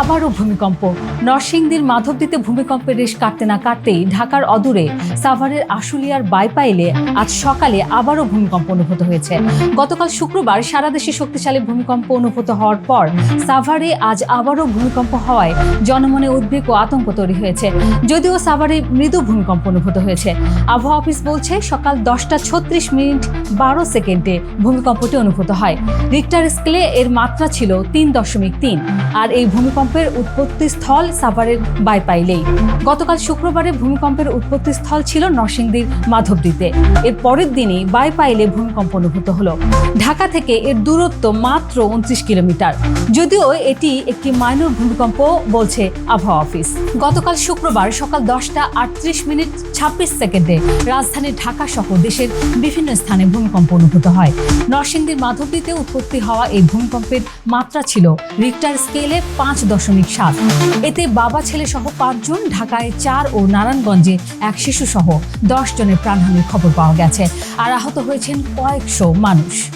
আবারও ভূমিকম্প। নরসিংদীর মাধবদীতে ভূমিকম্পের রেশ কাটতে না কাটতেই ঢাকার অদূরে সাভারের আশুলিয়ার বাইপাইলে আজ সকালে আবারও ভূমিকম্প অনুভূত হয়েছে। গতকাল শুক্রবার সারা দেশে শক্তিশালী ভূমিকম্প অনুভূত হওয়ার পর সাভারে আজ আবারও ভূমিকম্প হওয়ায় জনমনে উদ্বেগ ও আতঙ্ক তৈরি হয়েছে। যদিও সাভারে মৃদু ভূমিকম্প অনুভূত হয়েছে। আবহাওয়া অফিস বলছে সকাল 10:36:12 ভূমিকম্পটি অনুভূত হয়। রিক্টার স্কেলে এর মাত্রা ছিল 3.3। আর এই ভূমিকম্পের উৎপত্তি স্থল সাভারের বাইপাইলেই। গতকাল শুক্রবারে ভূমিকম্পের উৎপত্তি স্থল ছিল নরসিংদীর মাধবদীতে। এর পরের দিনই বাইপাইলে ভূমিকম্প অনুভূত হলো। ঢাকা থেকে এর দূরত্ব মাত্র 29 কিলোমিটার। যদিও এটি একটি মাইনর ভূমিকম্প বলছে আবহাওয়া অফিস। গতকাল শুক্রবার সকাল 10:38:26 রাজধানী ঢাকা সহ দেশের বিভিন্ন স্থানে ভূমিকম্প অনুভূত হয়। নরসিংদীর মাধবদীতে উৎপত্তি হওয়া এই ভূমিকম্পের মাত্রা ছিল রিক্টার স্কেলে 5.7। এতে বাবা ছেলে সহ 5 জন, ঢাকায় 4 ও নারায়ণগঞ্জে 1 শিশু সহ 10 জনের প্রাণহানির খবর পাওয়া গেছে। আর আহত হয়েছেন কয়েকশো মানুষ।